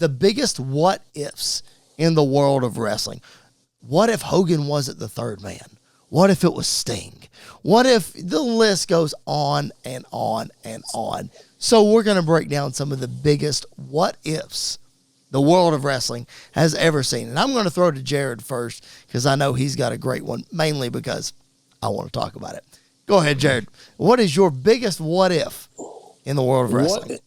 the biggest what ifs in the world of wrestling. What if Hogan wasn't the third man? What if it was Sting? What if the list goes on and on and on? So we're going to break down some of the biggest what ifs the world of wrestling has ever seen. And I'm going to throw to Jared first because I know he's got a great one, mainly because I want to talk about it. Go ahead, Jared. What is your biggest what if in the world of wrestling?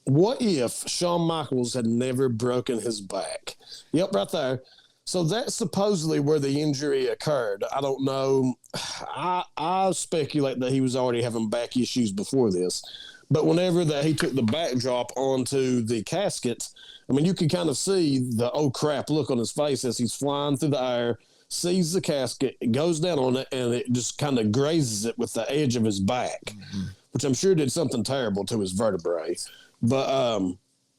What if Shawn Michaels had never broken his back? Yep, right there. So that's supposedly where the injury occurred. I don't know. I speculate that he was already having back issues before this. But whenever that he took the backdrop onto the casket, I mean, you could kind of see the oh crap look on his face as he's flying through the air, sees the casket, goes down on it, and it just kind of grazes it with the edge of his back, which I'm sure did something terrible to his vertebrae. But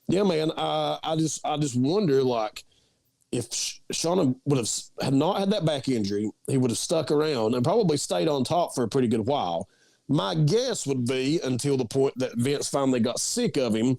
yeah, man, I just wonder, like, if Shawn had not had that back injury, he would have stuck around and probably stayed on top for a pretty good while. My guess would be until the point that Vince finally got sick of him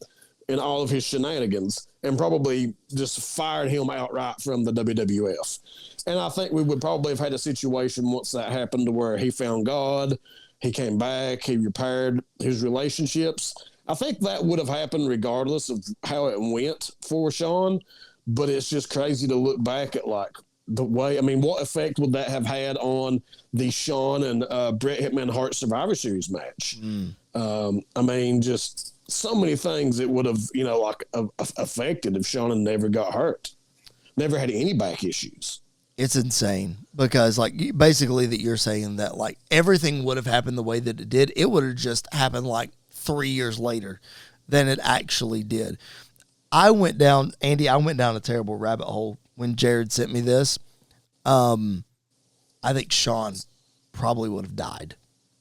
and all of his shenanigans and probably just fired him outright from the WWF. And I think we would probably have had a situation once that happened to where he found God, he came back, he repaired his relationships. I think that would have happened regardless of how it went for Shawn, but it's just crazy to look back at, like, the way, I mean, what effect would that have had on the Shawn and Bret Hitman Hart Survivor Series match? I mean, just so many things it would have, you know, like affected if Shawn had never got hurt, never had any back issues. It's insane because, like, basically that you're saying that, like, everything would have happened the way that it did. It would have just happened like 3 years later than it actually did. I went down a terrible rabbit hole when Jared sent me this. I think Shawn probably would have died,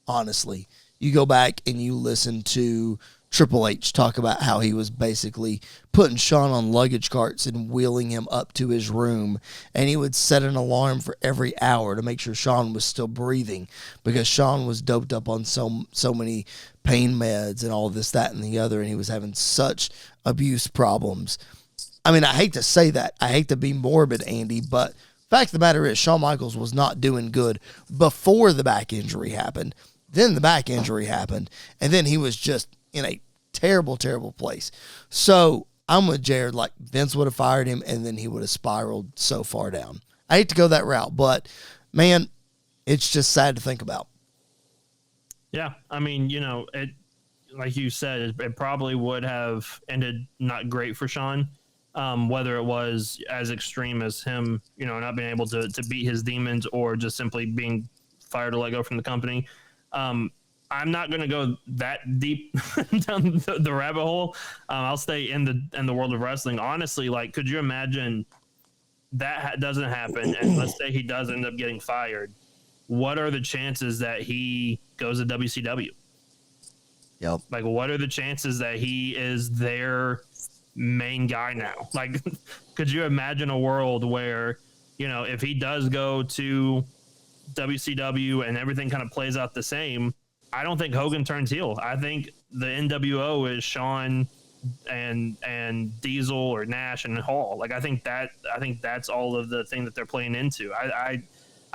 honestly. You go back and you listen to Triple H talk about how he was basically putting Shawn on luggage carts and wheeling him up to his room, and he would set an alarm for every hour to make sure Shawn was still breathing because Shawn was doped up on so many pain meds and all this, that, and the other, and he was having such abuse problems. I mean, I hate to say that. I hate to be morbid, Andy, but fact of the matter is Shawn Michaels was not doing good before the back injury happened. Then the back injury happened, and then he was just in a terrible, terrible place. So I'm with Jared, like, Vince would have fired him, and then he would have spiraled so far down. I hate to go that route, but, man, it's just sad to think about. Yeah, I mean, you know, it, like you said, it probably would have ended not great for Shawn, whether it was as extreme as him, you know, not being able to beat his demons or just simply being fired or let go from the company. I'm not going to go that deep down the rabbit hole. I'll stay in the world of wrestling. Honestly, like, could you imagine that doesn't happen, and let's say he does end up getting fired? What are the chances that he goes to WCW? Yep. Like, what are the chances that he is their main guy now? Like, could you imagine a world where, you know, if he does go to WCW and everything kind of plays out the same, I don't think Hogan turns heel. I think the NWO is Shawn and Diesel or Nash and Hall. Like, I think that's all of the thing that they're playing into. I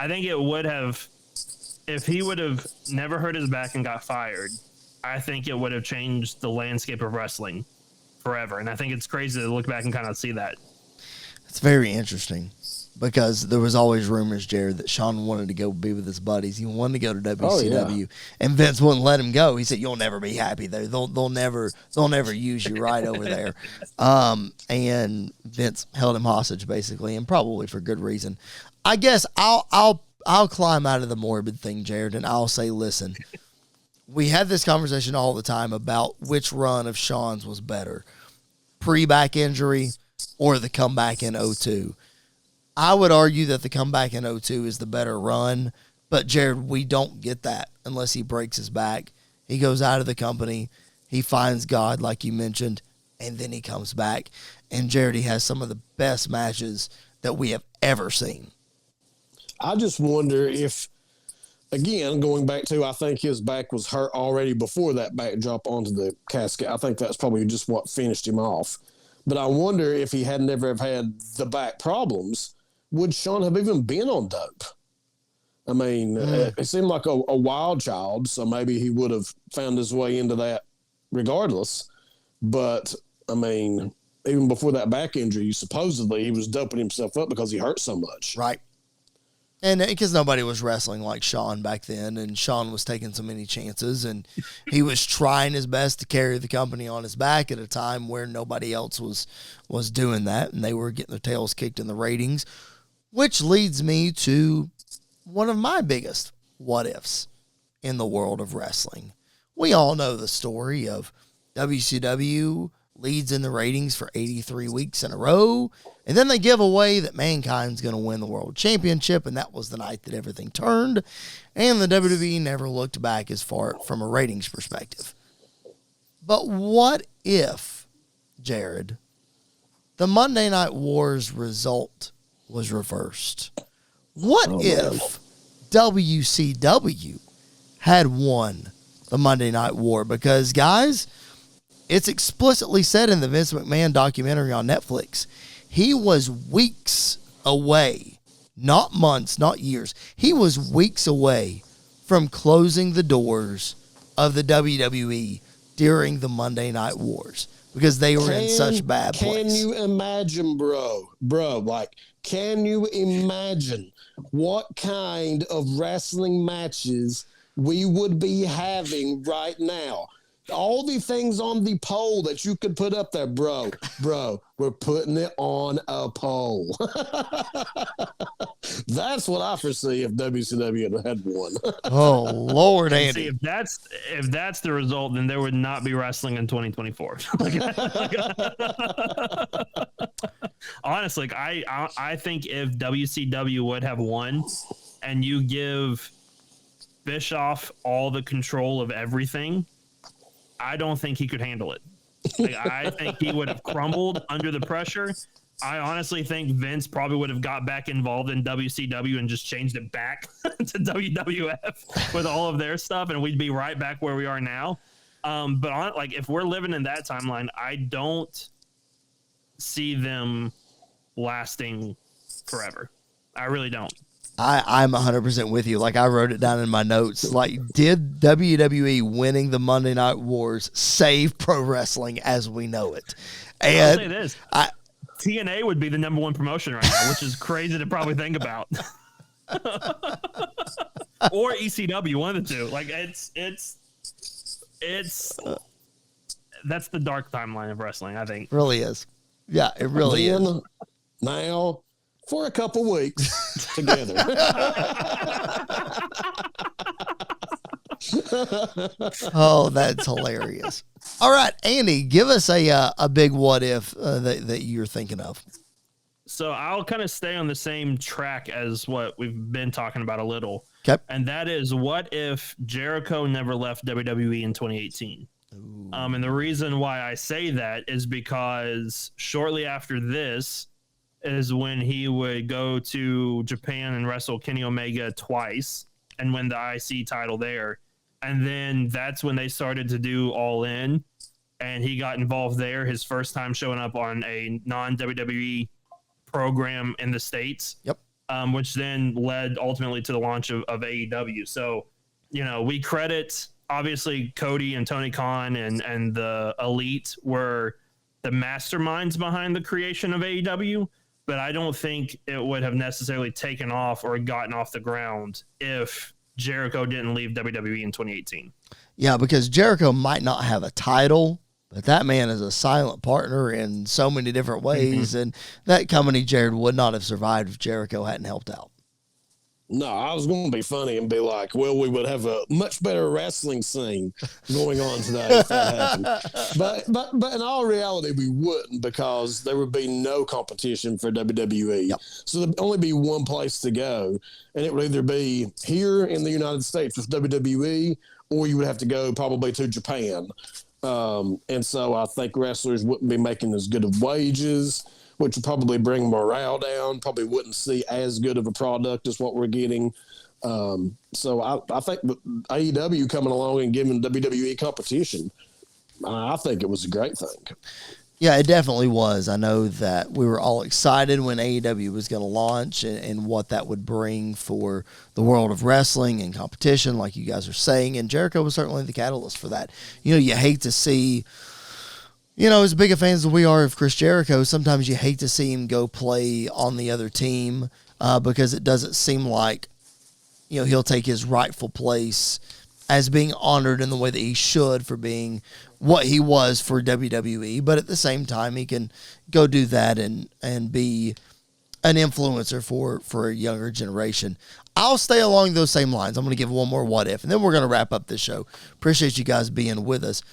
think it would have, if he would have never hurt his back and got fired, I think it would have changed the landscape of wrestling forever. And I think it's crazy to look back and kind of see that. It's very interesting because there was always rumors, Jared, that Shawn wanted to go be with his buddies. He wanted to go to WCW, and Vince wouldn't let him go. He said, "You'll never be happy there. They'll never use you right over there." And Vince held him hostage, basically, and probably for good reason. I guess I'll climb out of the morbid thing, Jared, and I'll say, listen, we had this conversation all the time about which run of Shawn's was better, pre-back injury or the comeback in 2002. I would argue that the comeback in 2002 is the better run, but Jared, we don't get that unless he breaks his back. He goes out of the company, he finds God, like you mentioned, and then he comes back. And Jared, he has some of the best matches that we have ever seen. I just wonder if, again, going back to, I think his back was hurt already before that backdrop onto the casket. I think that's probably just what finished him off. But I wonder if he had never have had the back problems, would Shawn have even been on dope? I mean, it seemed like a wild child, so maybe he would have found his way into that regardless. But, I mean, even before that back injury, supposedly he was doping himself up because he hurt so much. Right. And because nobody was wrestling like Shawn back then, and Shawn was taking so many chances, and he was trying his best to carry the company on his back at a time where nobody else was doing that, and they were getting their tails kicked in the ratings, which leads me to one of my biggest what-ifs in the world of wrestling. We all know the story of WCW leads in the ratings for 83 weeks in a row, and then they give away that Mankind's going to win the World Championship, and that was the night that everything turned, and the WWE never looked back as far from a ratings perspective. But what if, Jared, the Monday Night Wars result was reversed? What if WCW had won the Monday Night War? Because, guys, it's explicitly said in the Vince McMahon documentary on Netflix, he was weeks away, not months, not years. He was weeks away from closing the doors of the WWE during the Monday Night Wars because they were in such bad place. Can you imagine, bro, like, can you imagine what kind of wrestling matches we would be having right now? All the things on the poll that you could put up there, bro, we're putting it on a poll. That's what I foresee if WCW had won. Oh, Lord, Andy. See, if that's the result, then there would not be wrestling in 2024. Honestly, I think if WCW would have won and you give Bischoff all the control of everything, I don't think he could handle it. Like, I think he would have crumbled under the pressure. I honestly think Vince probably would have got back involved in WCW and just changed it back to WWF with all of their stuff, and we'd be right back where we are now. But if we're living in that timeline, I don't see them lasting forever. I really don't. I'm 100% with you. Like, I wrote it down in my notes. Like, did WWE winning the Monday Night Wars save pro wrestling as we know it? And I'll say this. TNA would be the number one promotion right now, which is crazy to probably think about. Or ECW, one of the two. Like, it's that's the dark timeline of wrestling, I think. It really is. Yeah, it really is. Now, for a couple weeks together. Oh, that's hilarious. All right, Andy, give us a big what if that you're thinking of. So I'll kind of stay on the same track as what we've been talking about a little. Okay. And that is, what if Jericho never left WWE in 2018? And the reason why I say that is because shortly after this is when he would go to Japan and wrestle Kenny Omega twice and win the IC title there. And then that's when they started to do All In, and he got involved there, his first time showing up on a non-WWE program in the States. Yep. Which then led ultimately to the launch of AEW. So, we credit, obviously, Cody and Tony Khan and the Elite were the masterminds behind the creation of AEW, but I don't think it would have necessarily taken off or gotten off the ground if Jericho didn't leave WWE in 2018. Yeah, because Jericho might not have a title, but that man is a silent partner in so many different ways, and that company, Jared, would not have survived if Jericho hadn't helped out. No, I was going to be funny and be like, well, we would have a much better wrestling scene going on today if that happened. But in all reality, we wouldn't, because there would be no competition for WWE. Yep. So there'd only be one place to go, and it would either be here in the United States with WWE, or you would have to go probably to Japan. And so I think wrestlers wouldn't be making as good of wages, which would probably bring morale down, probably wouldn't see as good of a product as what we're getting. So I think with AEW coming along and giving WWE competition, I think it was a great thing. Yeah, it definitely was. I know that we were all excited when AEW was going to launch and what that would bring for the world of wrestling and competition, like you guys are saying. And Jericho was certainly the catalyst for that. You hate to see, as big of fans as we are of Chris Jericho, sometimes you hate to see him go play on the other team because it doesn't seem like, he'll take his rightful place as being honored in the way that he should for being what he was for WWE. But at the same time, he can go do that and be an influencer for a younger generation. I'll stay along those same lines. I'm going to give one more what if, and then we're going to wrap up this show. Appreciate you guys being with us.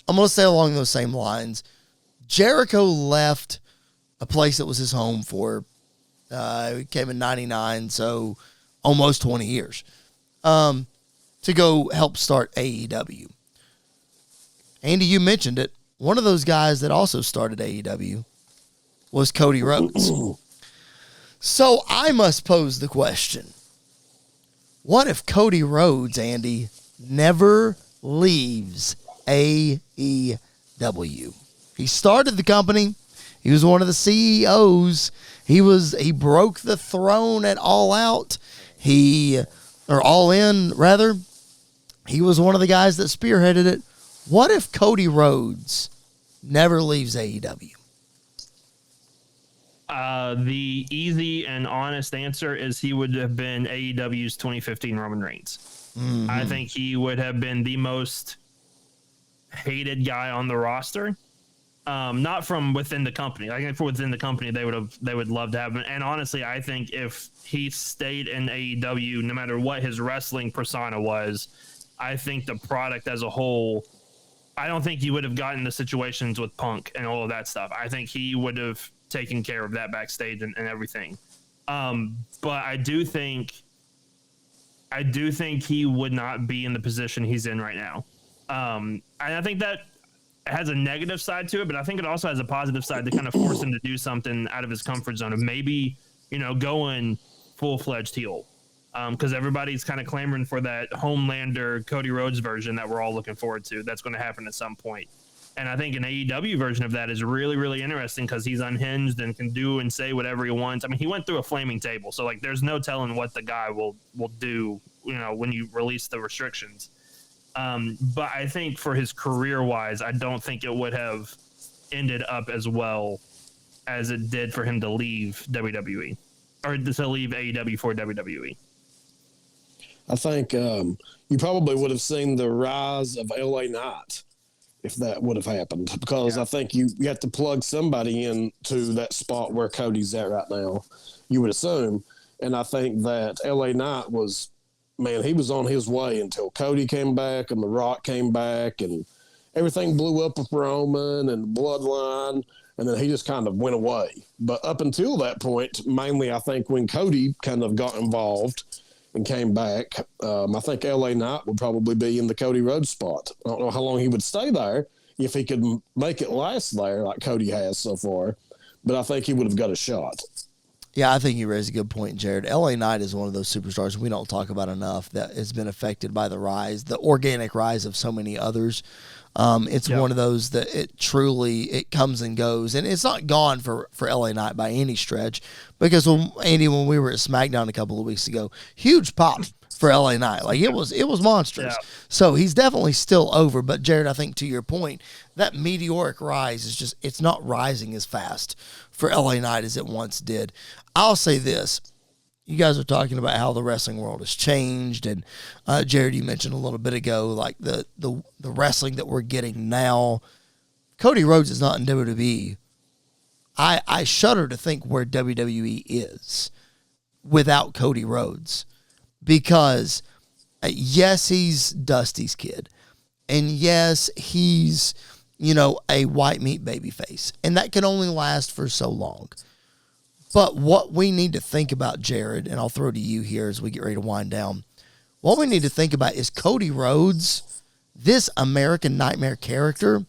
I'm going to stay along those same lines. Jericho left a place that was his home for, he came in 99, so almost 20 years. To go help start AEW. Andy, you mentioned it. One of those guys that also started AEW was Cody Rhodes. So I must pose the question. What if Cody Rhodes, Andy, never leaves AEW? He started the company. He was one of the CEOs. He broke the throne at All Out. Or All In, rather. He was one of the guys that spearheaded it. What if Cody Rhodes never leaves AEW? The easy and honest answer is he would have been AEW's 2015 Roman Reigns. Mm-hmm. I think he would have been the most hated guy on the roster. Not from within the company. I think from within the company, they would love to have him. And honestly, I think if he stayed in AEW, no matter what his wrestling persona was, I think the product as a whole, I don't think he would have gotten the situations with Punk and all of that stuff. I think he would have taken care of that backstage and everything. But I do think he would not be in the position he's in right now. And I think that has a negative side to it, but I think it also has a positive side to kind of force him to do something out of his comfort zone of maybe, going full-fledged heel. Because everybody's kind of clamoring for that Homelander Cody Rhodes version that we're all looking forward to. That's going to happen at some point. And I think an AEW version of that is really, really interesting because he's unhinged and can do and say whatever he wants. I mean, he went through a flaming table, so there's no telling what the guy will do, when you release the restrictions. But I think for his career-wise, I don't think it would have ended up as well as it did for him to leave WWE or to leave AEW for WWE. I think you probably would have seen the rise of LA Knight if that would have happened, because I think you have to plug somebody into that spot where Cody's at right now, you would assume. And I think that LA Knight was, he was on his way until Cody came back and The Rock came back and everything blew up with Roman and Bloodline, and then he just kind of went away. But up until that point, mainly I think when Cody kind of got involved and came back, I think LA Knight would probably be in the Cody Rhodes spot. I don't know how long he would stay there, if he could make it last there like Cody has so far, but I think he would have got a shot. Yeah, I think you raised a good point, Jared. LA Knight is one of those superstars we don't talk about enough that has been affected by the organic rise of so many others. It's one of those that it comes and goes, and it's not gone for LA Knight by any stretch, because when we were at SmackDown a couple of weeks ago, huge pop for LA Knight. It was monstrous. Yeah. So he's definitely still over. But Jared, I think to your point, that meteoric rise is it's not rising as fast for LA Knight as it once did. I'll say this. You guys are talking about how the wrestling world has changed, and Jared, you mentioned a little bit ago, the wrestling that we're getting now. Cody Rhodes is not in WWE. I shudder to think where WWE is without Cody Rhodes, because yes, he's Dusty's kid, and yes, he's a white meat babyface, and that can only last for so long. But what we need to think about, Jared, and I'll throw to you here as we get ready to wind down, what we need to think about is Cody Rhodes, this American Nightmare character,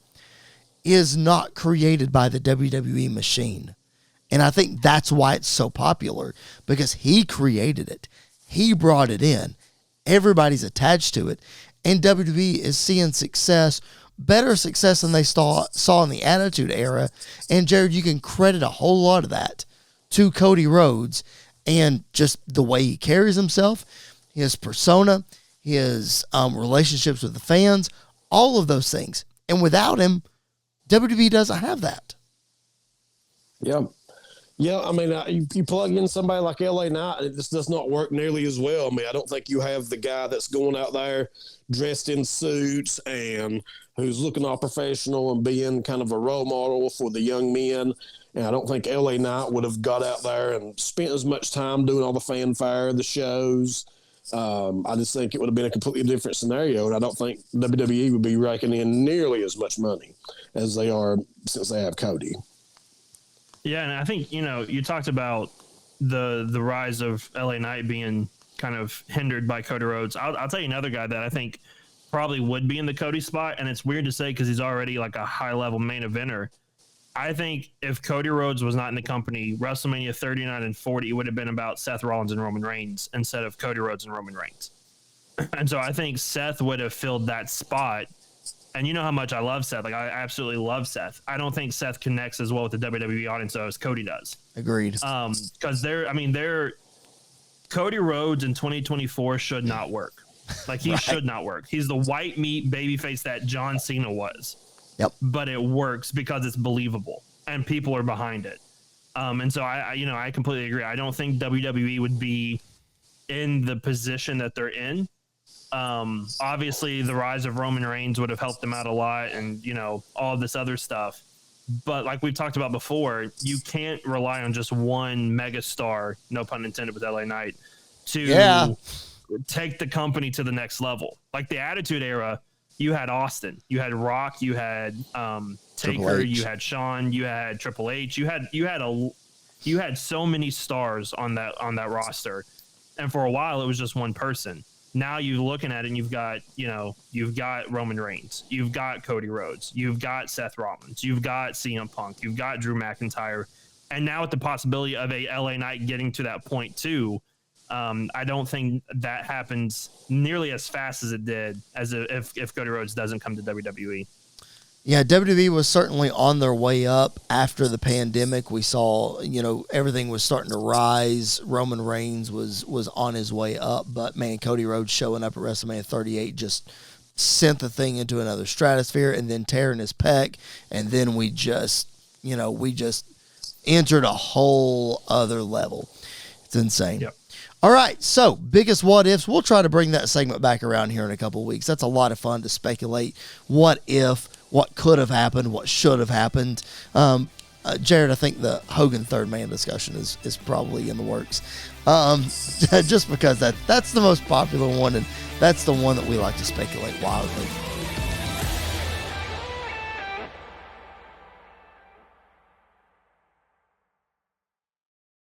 is not created by the WWE machine. And I think that's why it's so popular, because he created it. He brought it in. Everybody's attached to it. And WWE is seeing success better success than they saw in the Attitude Era. And Jared, you can credit a whole lot of that to Cody Rhodes and just the way he carries himself, his persona, his relationships with the fans, all of those things. And without him, WWE doesn't have that. Yeah. Yeah, I mean, you plug in somebody like LA Knight, and it just does not work nearly as well. I mean, I don't think you have the guy that's going out there dressed in suits and who's looking all professional and being kind of a role model for the young men. And I don't think LA Knight would have got out there and spent as much time doing all the fanfare, the shows. I just think it would have been a completely different scenario, and I don't think WWE would be raking in nearly as much money as they are since they have Cody. Yeah, and I think, you talked about the rise of LA Knight being kind of hindered by Cody Rhodes. I'll tell you another guy that I think probably would be in the Cody spot, and it's weird to say because he's already like a high-level main eventer. I think if Cody Rhodes was not in the company, WrestleMania 39 and 40 would have been about Seth Rollins and Roman Reigns instead of Cody Rhodes and Roman Reigns. And so I think Seth would have filled that spot. And you know how much I love Seth. Like, I absolutely love Seth. I don't think Seth connects as well with the WWE audience as Cody does. Agreed. Because Cody Rhodes in 2024 should not work. Like, he should not work. He's the white meat babyface that John Cena was. Yep. But it works because it's believable and people are behind it. And so I completely agree. I don't think WWE would be in the position that they're in. Obviously the rise of Roman Reigns would have helped them out a lot and, all of this other stuff. But like we've talked about before, you can't rely on just one megastar, no pun intended with LA Knight, to take the company to the next level. Like the Attitude Era, you had Austin, you had Rock, you had Taker, you had Shawn, you had Triple H, you had so many stars on that roster, and for a while it was just one person. Now you're looking at it and you've got Roman Reigns, you've got Cody Rhodes, you've got Seth Rollins, you've got CM Punk, you've got Drew McIntyre, and now with the possibility of a LA Knight getting to that point too. I don't think that happens nearly as fast as it did if Cody Rhodes doesn't come to WWE. Yeah, WWE was certainly on their way up after the pandemic. We saw, everything was starting to rise. Roman Reigns was on his way up, but man, Cody Rhodes showing up at WrestleMania 38 just sent the thing into another stratosphere, and then tearing his pec, and then we just entered a whole other level. It's insane. Yep. All right, so biggest what ifs. We'll try to bring that segment back around here in a couple of weeks. That's a lot of fun to speculate. What if, what could have happened, what should have happened. Jared, I think the Hogan third man discussion is probably in the works. Just because that's the most popular one, and that's the one that we like to speculate wildly.